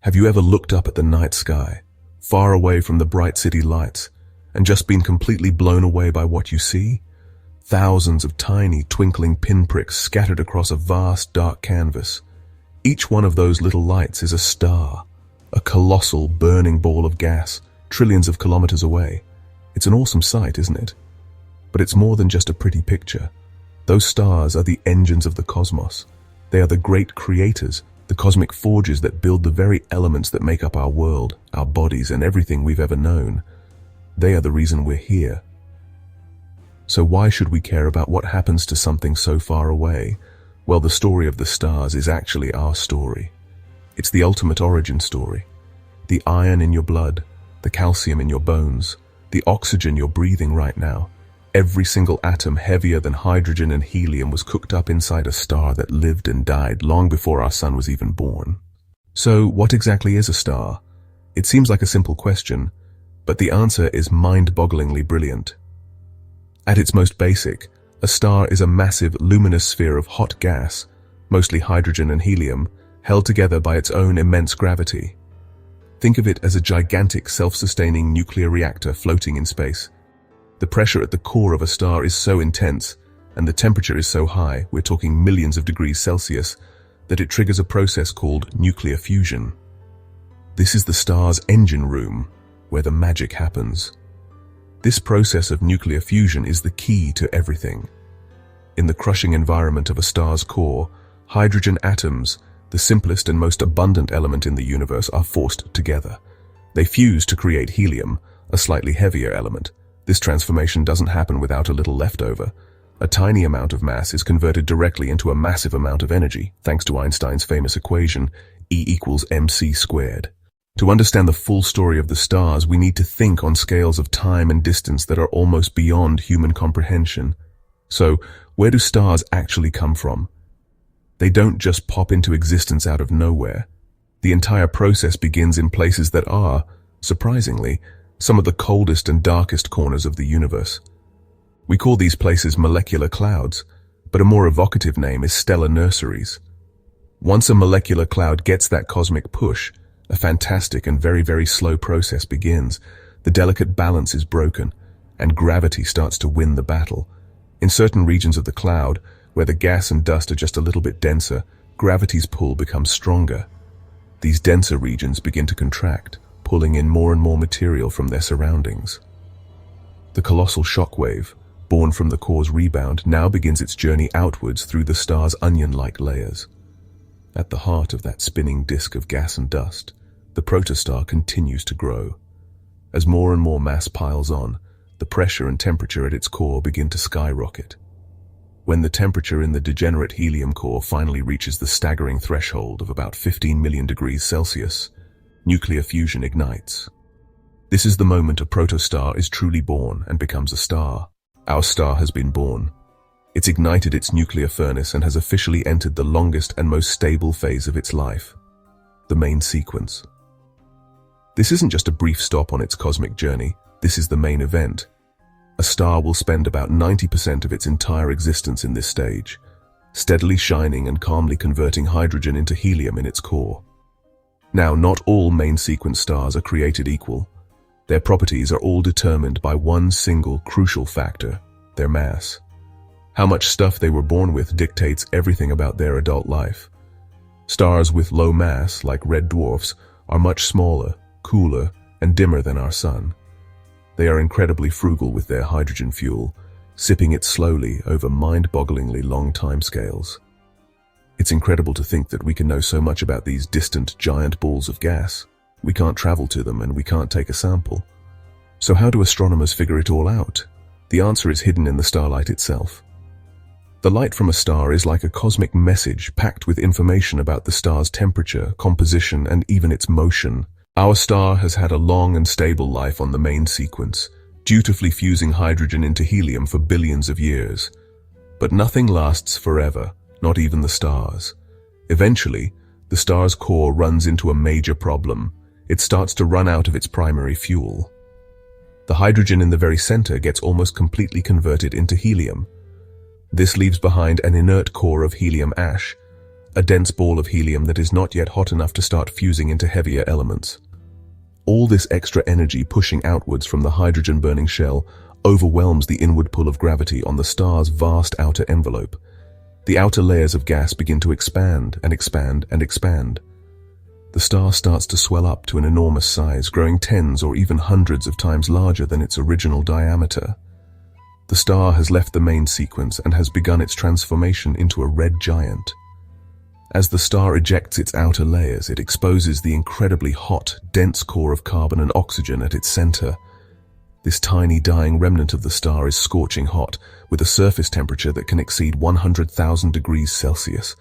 Have you ever looked up at the night sky, far away from the bright city lights, and just been completely blown away by what you see? Thousands of tiny, twinkling pinpricks scattered across a vast, dark canvas. Each one of those little lights is a star, a colossal, burning ball of gas, trillions of kilometers away. It's an awesome sight, isn't it? But it's more than just a pretty picture. Those stars are the engines of the cosmos. They are the great creators, the cosmic forges that build the very elements that make up our world, our bodies, and everything we've ever known. They are the reason we're here. So why should we care about what happens to something so far away? Well, the story of the stars is actually our story. It's the ultimate origin story. The iron in your blood, the calcium in your bones, the oxygen you're breathing right now. Every single atom heavier than hydrogen and helium was cooked up inside a star that lived and died long before our sun was even born. So what exactly is a star? It seems like a simple question, but the answer is mind-bogglingly brilliant. At its most basic, a star is a massive luminous sphere of hot gas, mostly hydrogen and helium, held together by its own immense gravity. Think of it as a gigantic self-sustaining nuclear reactor floating in space. The pressure at the core of a star is so intense, and the temperature is so high, we're talking millions of degrees Celsius, that it triggers a process called nuclear fusion. This is the star's engine room, where the magic happens. This process of nuclear fusion is the key to everything. In the crushing environment of a star's core, hydrogen atoms, the simplest and most abundant element in the universe, are forced together. They fuse to create helium, a slightly heavier element. This transformation doesn't happen without a little leftover. A tiny amount of mass is converted directly into a massive amount of energy, thanks to Einstein's famous equation, E=mc². To understand the full story of the stars, we need to think on scales of time and distance that are almost beyond human comprehension. So, where do stars actually come from? They don't just pop into existence out of nowhere. The entire process begins in places that are, surprisingly, some of the coldest and darkest corners of the universe. We call these places molecular clouds, but a more evocative name is stellar nurseries. Once a molecular cloud gets that cosmic push, a fantastic and very, very slow process begins. The delicate balance is broken, and gravity starts to win the battle. In certain regions of the cloud, where the gas and dust are just a little bit denser, gravity's pull becomes stronger. These denser regions begin to contract, pulling in more and more material from their surroundings. The colossal shockwave, born from the core's rebound, now begins its journey outwards through the star's onion-like layers. At the heart of that spinning disk of gas and dust, the protostar continues to grow. As more and more mass piles on, the pressure and temperature at its core begin to skyrocket. When the temperature in the degenerate helium core finally reaches the staggering threshold of about 15 million degrees Celsius, nuclear fusion ignites. This is the moment a protostar is truly born and becomes a star. Our star has been born. It's ignited its nuclear furnace and has officially entered the longest and most stable phase of its life, the main sequence. This isn't just a brief stop on its cosmic journey, this is the main event. A star will spend about 90% of its entire existence in this stage, steadily shining and calmly converting hydrogen into helium in its core. Now, not all main sequence stars are created equal. Their properties are all determined by one single crucial factor, their mass. How much stuff they were born with dictates everything about their adult life. Stars with low mass, like red dwarfs, are much smaller, cooler, and dimmer than our sun. They are incredibly frugal with their hydrogen fuel, sipping it slowly over mind-bogglingly long timescales. It's incredible to think that we can know so much about these distant giant balls of gas. We can't travel to them and we can't take a sample. So how do astronomers figure it all out? The answer is hidden in the starlight itself. The light from a star is like a cosmic message packed with information about the star's temperature, composition, and even its motion. Our star has had a long and stable life on the main sequence, dutifully fusing hydrogen into helium for billions of years. But nothing lasts forever. Not even the stars. Eventually, the star's core runs into a major problem. It starts to run out of its primary fuel. The hydrogen in the very center gets almost completely converted into helium. This leaves behind an inert core of helium ash, a dense ball of helium that is not yet hot enough to start fusing into heavier elements. All this extra energy pushing outwards from the hydrogen-burning shell overwhelms the inward pull of gravity on the star's vast outer envelope. The outer layers of gas begin to expand and expand and expand. The star starts to swell up to an enormous size, growing tens or even hundreds of times larger than its original diameter. The star has left the main sequence and has begun its transformation into a red giant. As the star ejects its outer layers, it exposes the incredibly hot, dense core of carbon and oxygen at its center. This tiny dying remnant of the star is scorching hot, with a surface temperature that can exceed 100,000 degrees Celsius.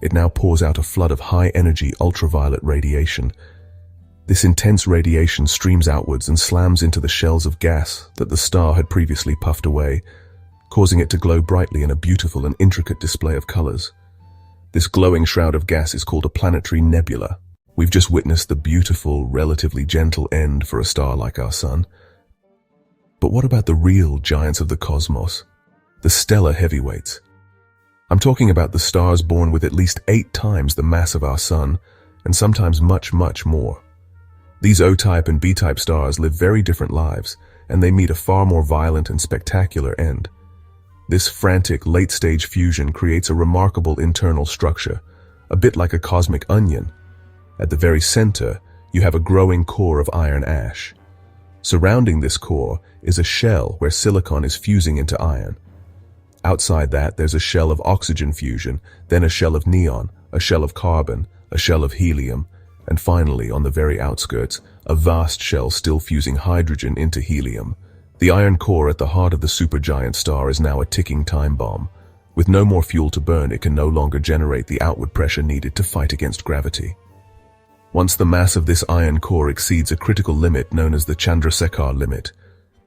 It now pours out a flood of high-energy ultraviolet radiation. This intense radiation streams outwards and slams into the shells of gas that the star had previously puffed away, causing it to glow brightly in a beautiful and intricate display of colors. This glowing shroud of gas is called a planetary nebula. We've just witnessed the beautiful, relatively gentle end for a star like our Sun. But what about the real giants of the cosmos? The stellar heavyweights. I'm talking about the stars born with at least 8 times the mass of our Sun, and sometimes much, much more. These O-type and B-type stars live very different lives, and they meet a far more violent and spectacular end. This frantic, late-stage fusion creates a remarkable internal structure, a bit like a cosmic onion. At the very center, you have a growing core of iron ash. Surrounding this core is a shell where silicon is fusing into iron. Outside that, there's a shell of oxygen fusion, then a shell of neon, a shell of carbon, a shell of helium, and finally, on the very outskirts, a vast shell still fusing hydrogen into helium. The iron core at the heart of the supergiant star is now a ticking time bomb. With no more fuel to burn, it can no longer generate the outward pressure needed to fight against gravity. Once the mass of this iron core exceeds a critical limit known as the Chandrasekhar limit,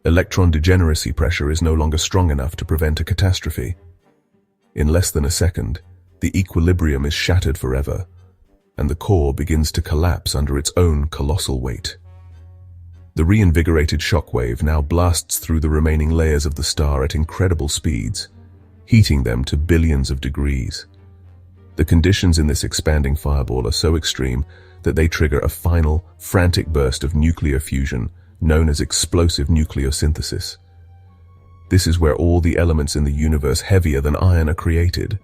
electron degeneracy pressure is no longer strong enough to prevent a catastrophe. In less than a second, the equilibrium is shattered forever, and the core begins to collapse under its own colossal weight. The reinvigorated shockwave now blasts through the remaining layers of the star at incredible speeds, heating them to billions of degrees. The conditions in this expanding fireball are so extreme that they trigger a final, frantic burst of nuclear fusion known as explosive nucleosynthesis. This is where all the elements in the universe heavier than iron are created.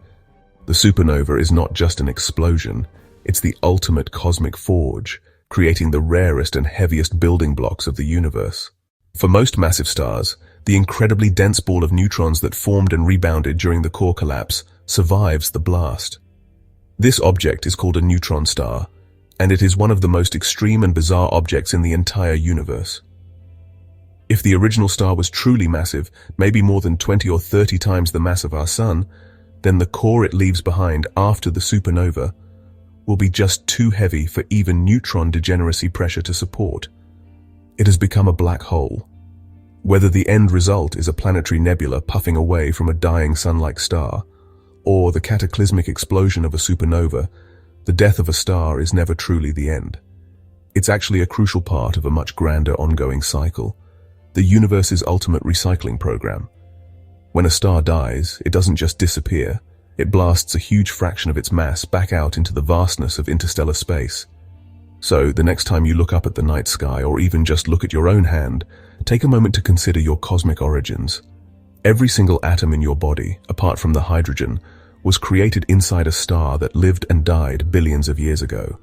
The supernova is not just an explosion, it's the ultimate cosmic forge, creating the rarest and heaviest building blocks of the universe. For most massive stars, the incredibly dense ball of neutrons that formed and rebounded during the core collapse survives the blast. This object is called a neutron star, and it is one of the most extreme and bizarre objects in the entire universe. If the original star was truly massive, maybe more than 20 or 30 times the mass of our Sun, then the core it leaves behind after the supernova will be just too heavy for even neutron degeneracy pressure to support. It has become a black hole. Whether the end result is a planetary nebula puffing away from a dying sun-like star, or the cataclysmic explosion of a supernova, the death of a star is never truly the end. It's actually a crucial part of a much grander ongoing cycle, the universe's ultimate recycling program. When a star dies, it doesn't just disappear. It blasts a huge fraction of its mass back out into the vastness of interstellar space. So, the next time you look up at the night sky or even just look at your own hand, take a moment to consider your cosmic origins. Every single atom in your body, apart from the hydrogen, was created inside a star that lived and died billions of years ago.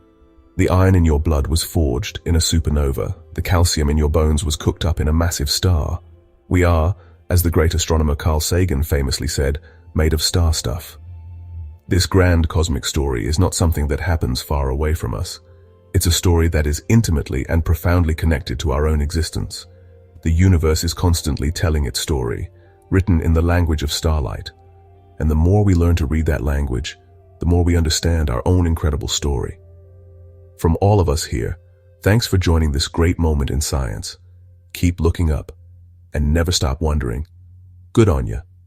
The iron in your blood was forged in a supernova. The calcium in your bones was cooked up in a massive star. We are, as the great astronomer Carl Sagan famously said, made of star stuff. This grand cosmic story is not something that happens far away from us. It's a story that is intimately and profoundly connected to our own existence. The universe is constantly telling its story, written in the language of starlight. And the more we learn to read that language, the more we understand our own incredible story. From all of us here, thanks for joining this great moment in science. Keep looking up and never stop wondering. Good on ya.